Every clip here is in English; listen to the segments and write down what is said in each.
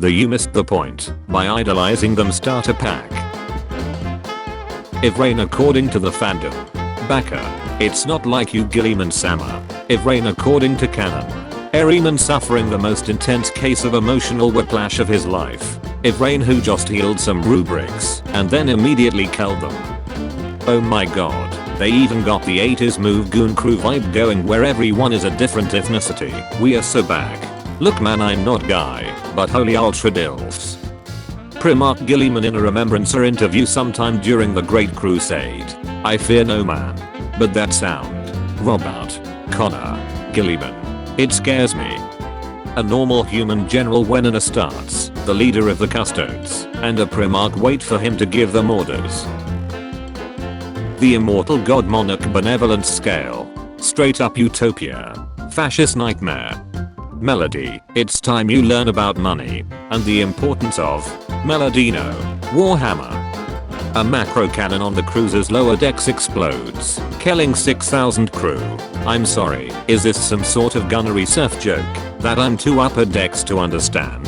The you missed the point by idolizing them starter pack. If Rain according to the fandom. Backer. It's not like you Gilliman Sama. If Rain according to canon. Eriman suffering the most intense case of emotional whiplash of his life. If Rain who just healed some rubrics and then immediately killed them. Oh my god, they even got the 80s move Goon Crew vibe going where everyone is a different ethnicity. We are so back. Look man, I'm not guy, but holy ultra dilfs. Primarch Gilliman in a remembrancer interview sometime during the Great Crusade. I fear no man. But that sound. Robert. Connor. Gilliman. It scares me. A normal human general Wenena starts, the leader of the custodes, and a Primarch wait for him to give them orders. The immortal god monarch benevolent scale. Straight up utopia. Fascist nightmare. Melody, it's time you learn about money, and the importance of Meladino. Warhammer. A macro cannon on the cruiser's lower decks explodes, killing 6,000 crew. I'm sorry, is this some sort of gunnery surf joke that I'm too upper decks to understand?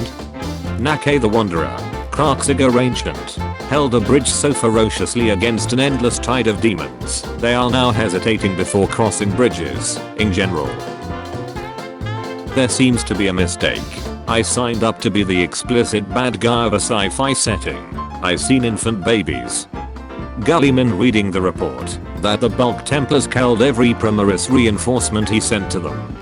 Nake the Wanderer, Kraxiger Ancient, held a bridge so ferociously against an endless tide of demons, they are now hesitating before crossing bridges, in general. There seems to be a mistake. I signed up to be the explicit bad guy of a sci-fi setting. I've seen infant babies. Gulliman reading the report that the Bulk Templars killed every Primaris reinforcement he sent to them.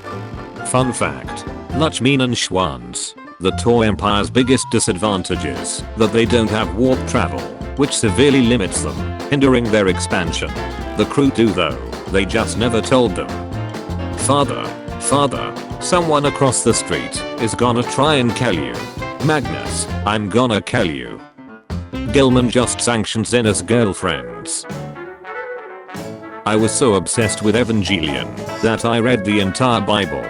Fun fact. Lachmin and Schwanz. The Tor Empire's biggest disadvantage is that they don't have warp travel, which severely limits them, hindering their expansion. The crew do though, they just never told them. Father, someone across the street is gonna try and kill you. Magnus, I'm gonna kill you. Gilman just sanctioned Xena's girlfriends. I was so obsessed with Evangelion that I read the entire Bible.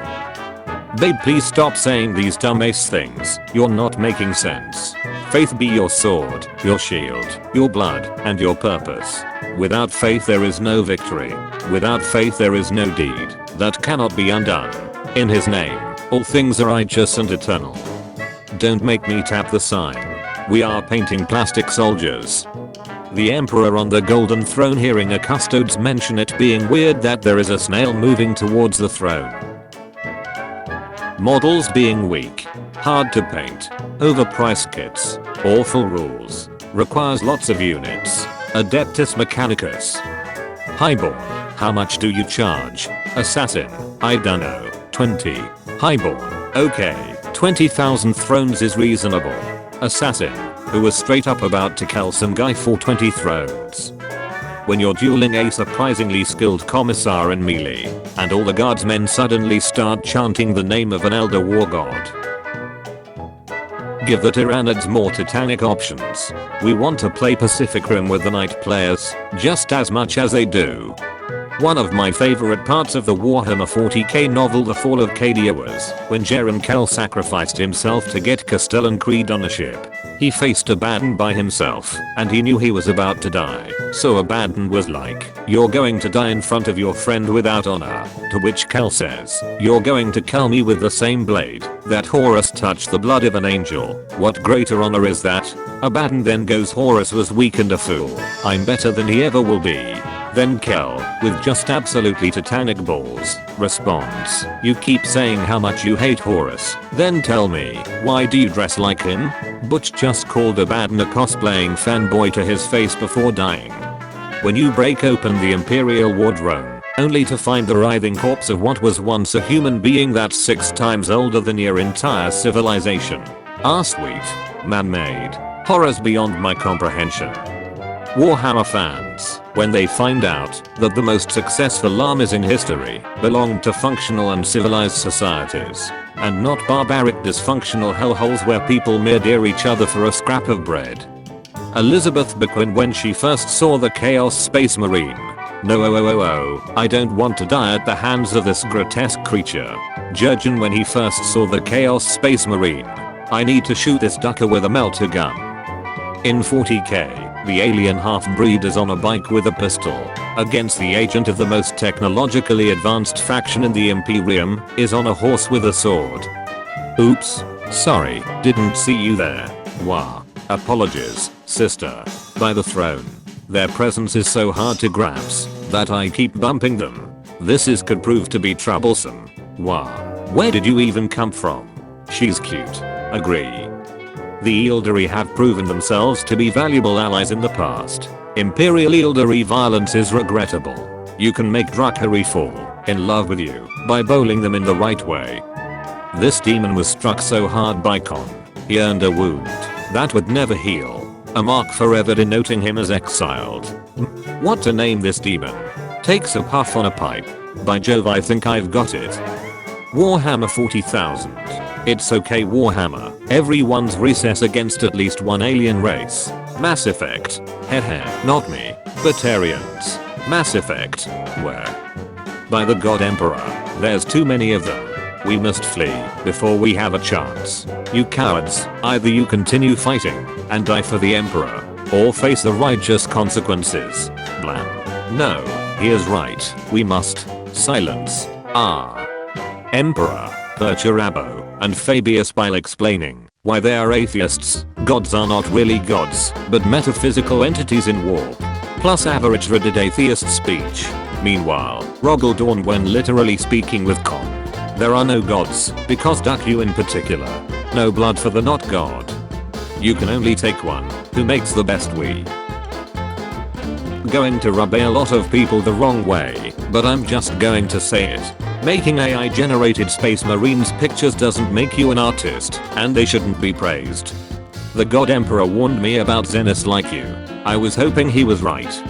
Babe, please stop saying these dumbass things, you're not making sense. Faith be your sword, your shield, your blood, and your purpose. Without faith there is no victory. Without faith there is no deed that cannot be undone. In his name, all things are righteous and eternal. Don't make me tap the sign. We are painting plastic soldiers. The Emperor on the Golden Throne hearing a custodes mention it being weird that there is a snail moving towards the throne. Models being weak, hard to paint, overpriced kits, awful rules, requires lots of units, Adeptus Mechanicus. Highborn, how much do you charge? Assassin, I dunno, 20. Highborn, okay, 20,000 thrones is reasonable. Assassin, who was straight up about to kill some guy for 20 thrones. When you're dueling a surprisingly skilled commissar in melee, and all the guardsmen suddenly start chanting the name of an elder war god. Give the Tyranids more Titanic options. We want to play Pacific Rim with the Knight players, just as much as they do. One of my favorite parts of the Warhammer 40k novel The Fall of Cadia was when Jaren Kell sacrificed himself to get Castellan Creed on a ship. He faced Abaddon by himself, and he knew he was about to die. So Abaddon was like, "You're going to die in front of your friend without honor." To which Kell says, "You're going to kill me with the same blade that Horus touched the blood of an angel. What greater honor is that?" Abaddon then goes, "Horus was weak and a fool. I'm better than he ever will be." Then Kell, with just absolutely titanic balls, responds, "You keep saying how much you hate Horus, then tell me, why do you dress like him?" Butch just called Abaddon a cosplaying fanboy to his face before dying. When you break open the Imperial Wardrobe, only to find the writhing corpse of what was once a human being that's 6 times older than your entire civilization. Ah sweet, man-made, horrors beyond my comprehension. Warhammer fans, when they find out that the most successful armies in history belonged to functional and civilized societies, and not barbaric dysfunctional hellholes where people murder each other for a scrap of bread. Elizabeth Bequin when she first saw the Chaos Space Marine. No, I don't want to die at the hands of this grotesque creature. Jurgen when he first saw the Chaos Space Marine. I need to shoot this ducker with a melter gun. In 40k, the alien half-breed is on a bike with a pistol, against the agent of the most technologically advanced faction in the Imperium, is on a horse with a sword. Oops. Sorry, didn't see you there. Wah. Apologies, sister. By the throne. Their presence is so hard to grasp that I keep bumping them. Could prove to be troublesome. Wah. Where did you even come from? She's cute. Agree. The Ealdari have proven themselves to be valuable allies in the past. Imperial Ealdari violence is regrettable. You can make Drukhari fall in love with you by bowling them in the right way. This demon was struck so hard by Khan, he earned a wound that would never heal. A mark forever denoting him as exiled. What to name this demon? Takes a puff on a pipe. By Jove, I think I've got it. Warhammer 40,000. It's okay Warhammer. Everyone's recess against at least one alien race. Mass Effect. Heh, not me. Batarians. Mass Effect. Where? By the God Emperor. There's too many of them. We must flee before we have a chance. You cowards, either you continue fighting and die for the Emperor, or face the righteous consequences. Blam. No, he is right. We must silence our Emperor, Perturabo, and Fabius by explaining why they are atheists. Gods are not really gods, but metaphysical entities in warp. Plus average Reddit atheist speech. Meanwhile, Rogel Dawn when literally speaking with Khan. There are no gods, because Dukyu in particular. No blood for the not god. You can only take one, who makes the best we. Going to rub a lot of people the wrong way, but I'm just going to say it. Making AI generated Space Marines pictures doesn't make you an artist, and they shouldn't be praised. The God Emperor warned me about Xenos like you. I was hoping he was right.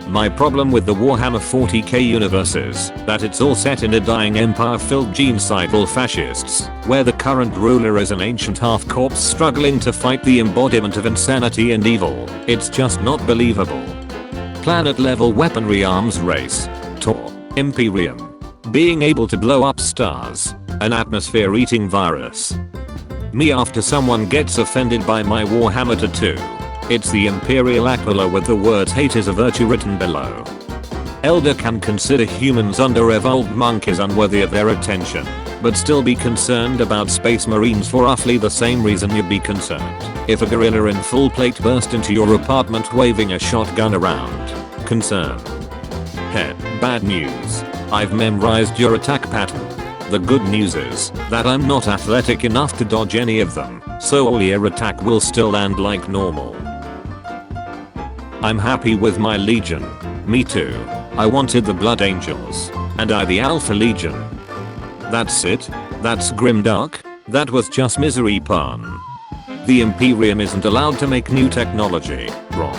My problem with the Warhammer 40k universe is that it's all set in a dying empire filled genocidal fascists, where the current ruler is an ancient half-corpse struggling to fight the embodiment of insanity and evil. It's just not believable. Planet level weaponry arms race. Tor. Imperium. Being able to blow up stars. An atmosphere eating virus. Me after someone gets offended by my Warhammer tattoo. It's the Imperial Aquila with the words hate is a virtue written below. Elder can consider humans under evolved monkeys unworthy of their attention, but still be concerned about Space Marines for roughly the same reason you'd be concerned if a gorilla in full plate burst into your apartment waving a shotgun around. Concern. Heh, bad news. I've memorized your attack pattern. The good news is that I'm not athletic enough to dodge any of them, so all your attack will still land like normal. I'm happy with my Legion. Me too. I wanted the Blood Angels. And I the Alpha Legion. That's it? That's grimdark? That was just misery pun. The Imperium isn't allowed to make new technology. Wrong.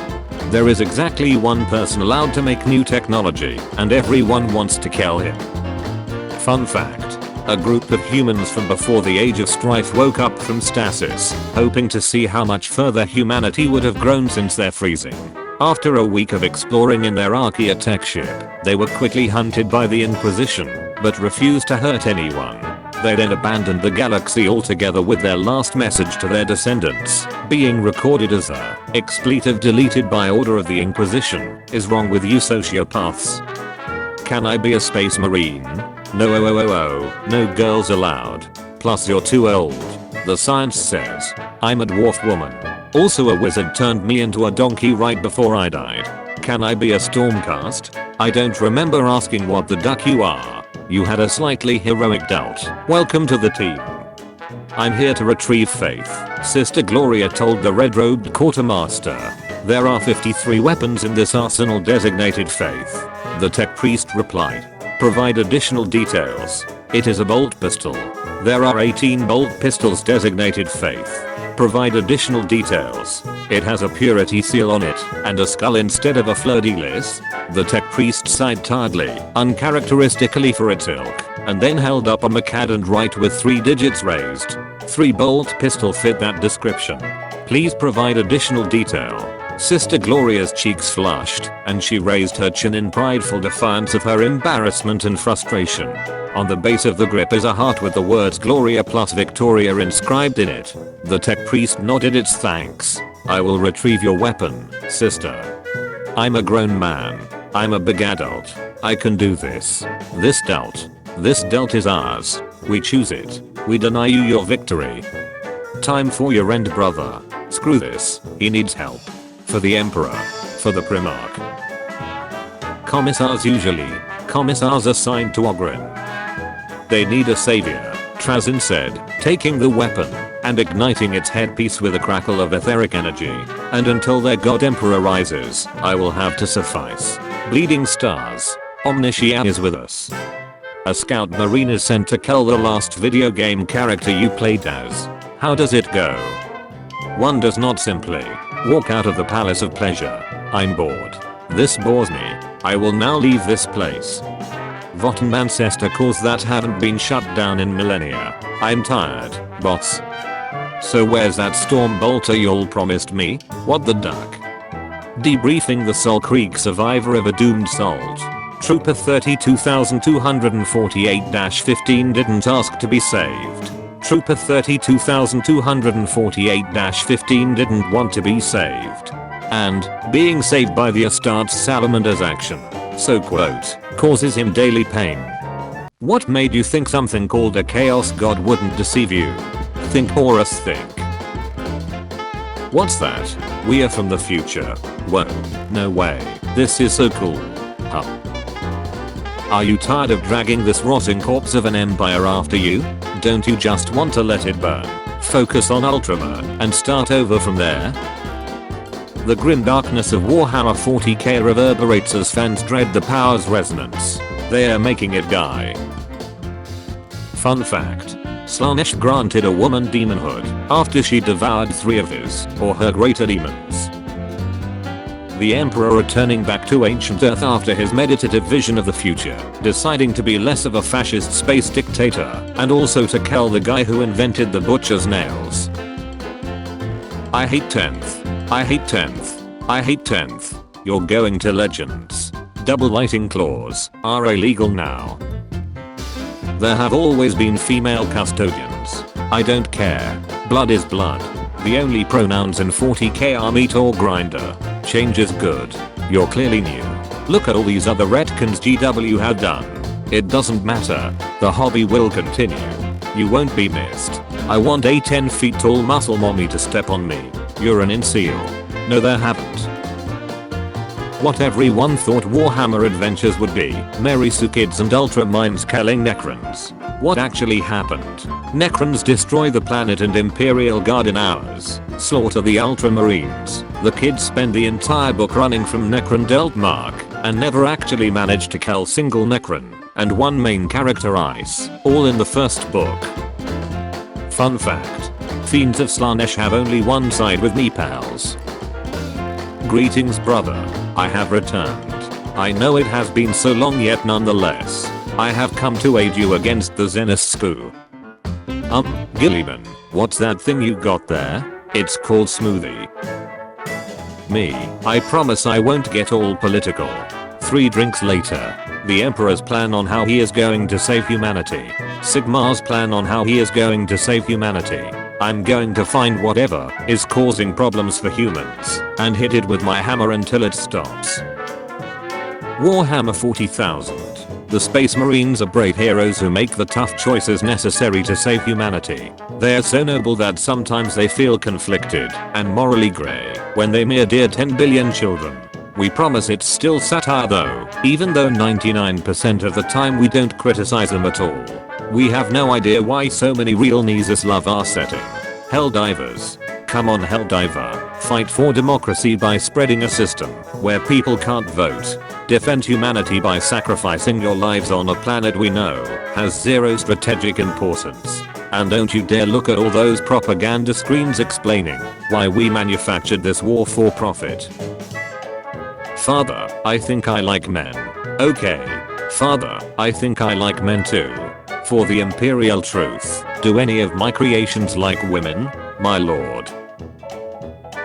There is exactly one person allowed to make new technology, and everyone wants to kill him. Fun fact. A group of humans from before the Age of Strife woke up from stasis, hoping to see how much further humanity would have grown since their freezing. After a week of exploring in their Archaea tech ship, they were quickly hunted by the Inquisition, but refused to hurt anyone. They then abandoned the galaxy altogether with their last message to their descendants, being recorded as a expletive deleted by order of the Inquisition. Is wrong with you sociopaths? Can I be a Space Marine? No, no girls allowed. Plus you're too old. The science says. I'm a dwarf woman. Also a wizard turned me into a donkey right before I died. Can I be a Stormcast? I don't remember asking what the duck you are. You had a slightly heroic doubt. Welcome to the team. I'm here to retrieve faith, Sister Gloria told the red-robed quartermaster. There are 53 weapons in this arsenal designated faith. The tech priest replied. Provide additional details. It is a bolt pistol. There are 18 bolt pistols designated faith. Provide additional details. It has a purity seal on it and a skull instead of a fleur-de-lis. The tech priest sighed tiredly, uncharacteristically for its ilk, and then held up a Macadam right with 3 digits raised. 3 bolt pistol fit that description. Please provide additional detail. Sister Gloria's cheeks flushed, and she raised her chin in prideful defiance of her embarrassment and frustration. On the base of the grip is a heart with the words Gloria plus Victoria inscribed in it. The tech priest nodded its thanks. I will retrieve your weapon, sister. I'm a grown man. I'm a big adult. I can do this. This delt is ours. We choose it. We deny you your victory. Time for your end, brother. Screw this, he needs help. For the Emperor. For the Primarch. Commissars assigned to Ogryn. They need a savior, Trazyn said, taking the weapon and igniting its headpiece with a crackle of etheric energy. And until their god Emperor rises, I will have to suffice. Bleeding stars. Omniscient is with us. A scout marine is sent to kill the last video game character you played as. How does it go? One does not simply walk out of the palace of pleasure. I'm bored. This bores me. I will now leave this place. Votan ancestor cores that haven't been shut down in millennia. I'm tired, boss. So where's that storm bolter y'all promised me? What the duck? Debriefing the Soul Creek survivor of a doomed salt. Trooper 32248-15 didn't ask to be saved. Trooper 32248-15 didn't want to be saved. And, being saved by the Astartes Salamander's action, so quote, causes him daily pain. What made you think something called a Chaos God wouldn't deceive you? Think Horus think. What's that? We are from the future. Whoa, no way. This is so cool. Huh. Are you tired of dragging this rotting corpse of an empire after you? Don't you just want to let it burn? Focus on Ultramar and start over from there? The grim darkness of Warhammer 40k reverberates as fans dread the power's resonance. They are making it die. Fun fact. Slaanesh granted a woman demonhood after she devoured 3 of his or her greater demons. The Emperor returning back to ancient Earth after his meditative vision of the future, deciding to be less of a fascist space dictator and also to kill the guy who invented the butcher's nails. I hate 10th. I hate 10th. I hate 10th. You're going to Legends. Double lighting claws are illegal now. There have always been female custodians. I don't care. Blood is blood. The only pronouns in 40k are meat or grinder. Change is good. You're clearly new. Look at all these other retcons GW have done. It doesn't matter. The hobby will continue. You won't be missed. I want a 10 feet tall muscle mommy to step on me. You're an incel. No, there haven't. What everyone thought Warhammer Adventures would be, Mary Sue kids and Ultraminds killing Necrons. What actually happened? Necrons destroy the planet and Imperial Guard in hours, slaughter the Ultramarines. The kids spend the entire book running from Necron Deltmark, and never actually manage to kill single Necron, and one main character Ice, all in the first book. Fun fact. Fiends of Slaanesh have only one side with me pals. Greetings brother. I have returned. I know it has been so long yet nonetheless. I have come to aid you against the Zenith Spoo. Gilliman, what's that thing you got there? It's called smoothie. Me, I promise I won't get all political. 3 drinks later. The Emperor's plan on how he is going to save humanity. Sigmar's plan on how he is going to save humanity. I'm going to find whatever is causing problems for humans and hit it with my hammer until it stops. Warhammer 40,000. The Space Marines are brave heroes who make the tough choices necessary to save humanity. They are so noble that sometimes they feel conflicted and morally grey when they murder 10 billion children. We promise it's still satire though, even though 99% of the time we don't criticize them at all. We have no idea why so many real Neezus love our setting. Helldivers. Come on Helldiver. Fight for democracy by spreading a system where people can't vote. Defend humanity by sacrificing your lives on a planet we know has zero strategic importance. And don't you dare look at all those propaganda screens explaining why we manufactured this war for profit. Father, I think I like men. Okay. Father, I think I like men too. For the imperial truth, do any of my creations like women, my lord?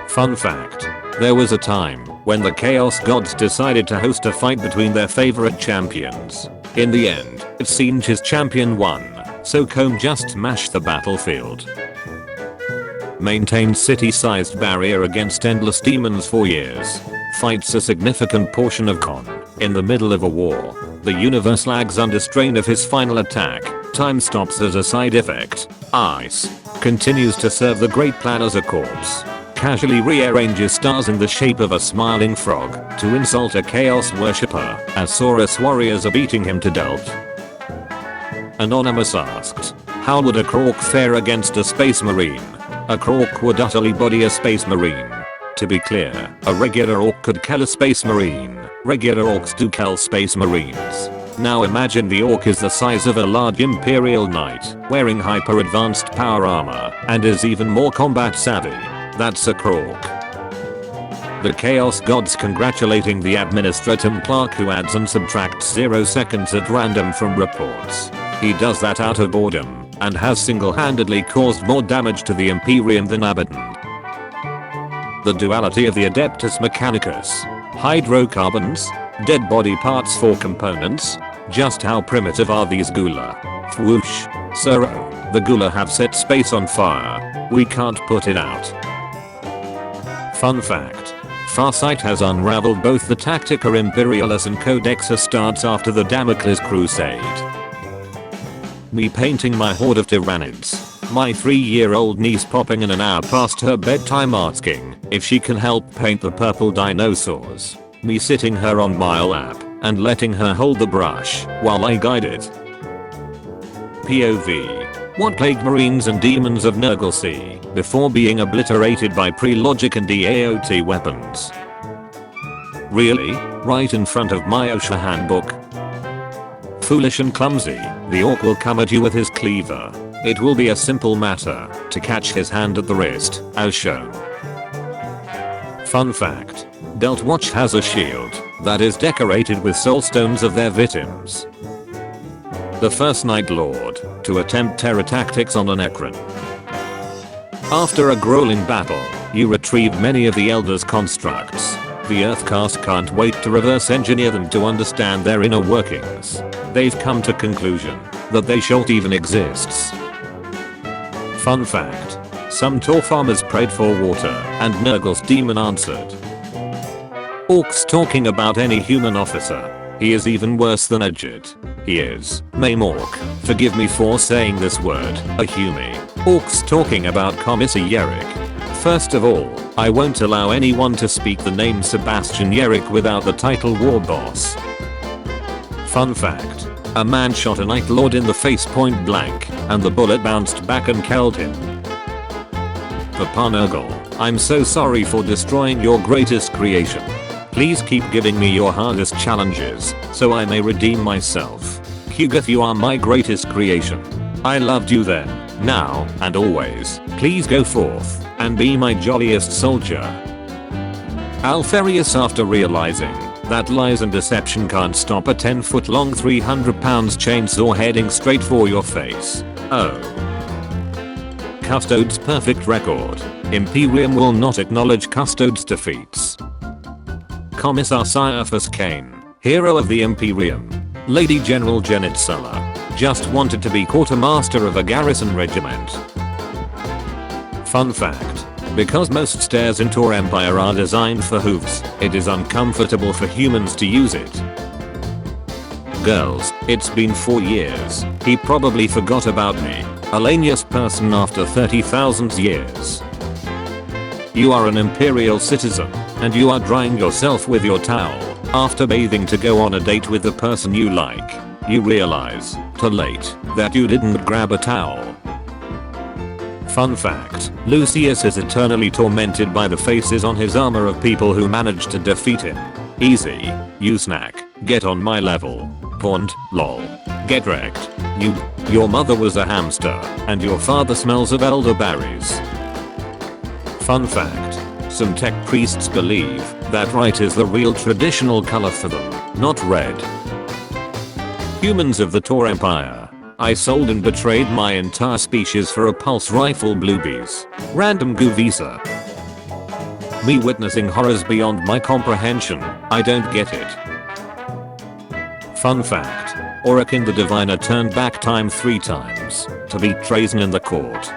Fun fact. There was a time when the Chaos Gods decided to host a fight between their favorite champions. In the end, it seemed his champion won, so Khorne just mashed the battlefield. Maintained city-sized barrier against endless demons for years. Fights a significant portion of Khorne in the middle of a war. The universe lags under strain of his final attack. Time stops as a side effect. Ice continues to serve the great plan as a corpse. Casually rearranges stars in the shape of a smiling frog to insult a chaos worshipper as Saurus warriors are beating him to death. Anonymous asks, how would a Krork fare against a space marine? A Krork would utterly body a space marine. To be clear, a regular orc could kill a space marine. Regular orcs do kill space marines. Now imagine the orc is the size of a large imperial knight, wearing hyper advanced power armor, and is even more combat savvy. That's a Krork. The Chaos Gods congratulating the Administratum clerk who adds and subtracts 0 seconds at random from reports. He does that out of boredom, and has single-handedly caused more damage to the Imperium than Abaddon. The duality of the Adeptus Mechanicus. Hydrocarbons, dead body parts for components. Just how primitive are these Gula? Whoosh. Suro, the Gula have set space on fire. We can't put it out. Fun fact. Farsight has unraveled both the Tactica Imperialis and Codex Astartes after the Damocles Crusade. Me painting my horde of Tyranids. My 3-year-old niece popping in an hour past her bedtime asking if she can help paint the purple dinosaurs. Me sitting her on my lap and letting her hold the brush while I guide it. POV. What plagued marines and demons of Nurgle before being obliterated by pre-logic and DAOT weapons? Really? Right in front of my OSHA handbook? Foolish and clumsy, the orc will come at you with his cleaver. It will be a simple matter to catch his hand at the wrist, as shown. Fun fact. Deltwatch has a shield that is decorated with soulstones of their victims. The first Night Lord to attempt terror tactics on a Necron. After a grueling battle, you retrieve many of the Elder's constructs. The Earthcast can't wait to reverse engineer them to understand their inner workings. They've come to conclusion that they shan't even exists. Fun fact. Some Tor farmers prayed for water and Nurgle's demon answered. Orcs talking about any human officer. He is even worse than a Jit. He is. Maymork. Forgive me for saying this word. A Humi. Orcs talking about Commissar Yerrick. First of all, I won't allow anyone to speak the name Sebastian Yerrick without the title War Boss. Fun fact. A man shot a Night Lord in the face point blank, and the bullet bounced back and killed him. Papa Nurgle, I'm so sorry for destroying your greatest creation. Please keep giving me your hardest challenges, so I may redeem myself. Kugath, you are my greatest creation. I loved you then, now, and always. Please go forth, and be my jolliest soldier. Alfarius, after realizing that lies and deception can't stop a 10-foot long 300-pound chainsaw heading straight for your face. Oh. Custode's perfect record. Imperium will not acknowledge Custode's defeats. Commissar Caiaphas Kane, hero of the Imperium. Lady General Janet Sulla just wanted to be quartermaster of a garrison regiment. Fun fact. Because most stairs in Tor Empire are designed for hooves, it is uncomfortable for humans to use it. Girls, it's been 4 years. He probably forgot about me. A lanius person after 30,000 years. You are an Imperial citizen, and you are drying yourself with your towel after bathing to go on a date with the person you like. You realize, too late, that you didn't grab a towel. Fun fact, Lucius is eternally tormented by the faces on his armor of people who managed to defeat him. Easy, you snack, get on my level. Pond, lol. Get wrecked. Your mother was a hamster, and your father smells of elderberries. Fun fact, some tech priests believe that white is the real traditional color for them, not red. Humans of the Tor Empire. I sold and betrayed my entire species for a pulse rifle bluebees. Random goo visa. Me witnessing horrors beyond my comprehension. I don't get it. Fun fact. Orokin the Diviner turned back time 3 times to beat Trazen in the court.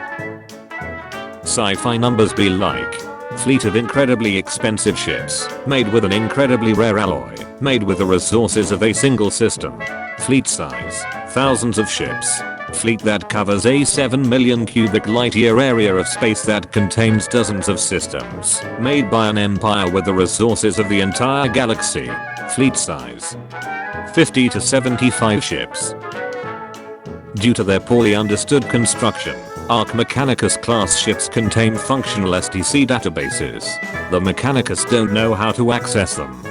Sci-fi numbers be like. Fleet of incredibly expensive ships, made with an incredibly rare alloy, made with the resources of a single system. Fleet size, thousands of ships. Fleet that covers a 7 million cubic light year area of space that contains dozens of systems, made by an empire with the resources of the entire galaxy. Fleet size, 50 to 75 ships. Due to their poorly understood construction, Arch Mechanicus class ships contain functional STC databases. The Mechanicus don't know how to access them.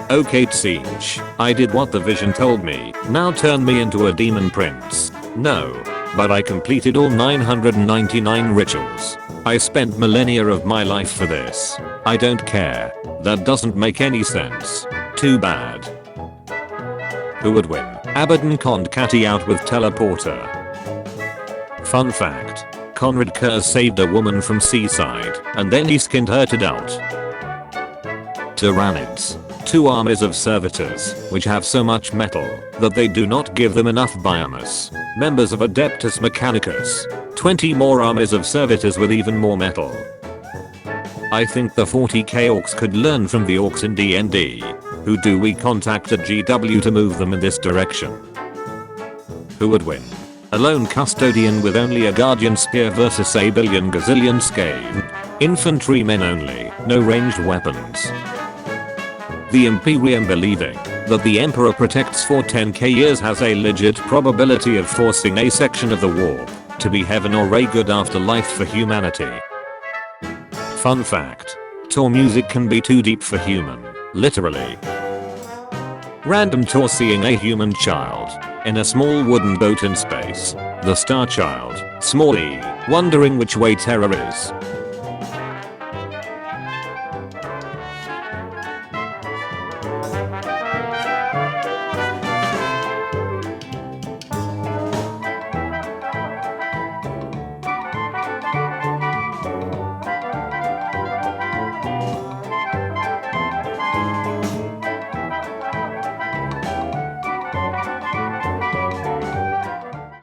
Okay Siege, I did what the vision told me, now turn me into a demon prince. No. But I completed all 999 rituals. I spent millennia of my life for this. I don't care. That doesn't make any sense. Too bad. Who would win? Abaddon conned Catty out with teleporter. Fun fact. Conrad Curse saved a woman from seaside, and then he skinned her to doubt. Tyranids. 2 armies of servitors, which have so much metal that they do not give them enough biomass. Members of Adeptus Mechanicus. 20 more armies of servitors with even more metal. I think the 40k orcs could learn from the orcs in D&D. Who do we contact at GW to move them in this direction? Who would win? A lone custodian with only a guardian spear versus a billion gazillion scale. Infantrymen only, no ranged weapons. The Imperium believing that the Emperor protects for 10k years has a legit probability of forcing a section of the warp to be heaven or a good afterlife for humanity. Fun fact. Tor music can be too deep for human, literally. Random Tor seeing a human child in a small wooden boat in space. The Star Child, small e, wondering which way Terra is.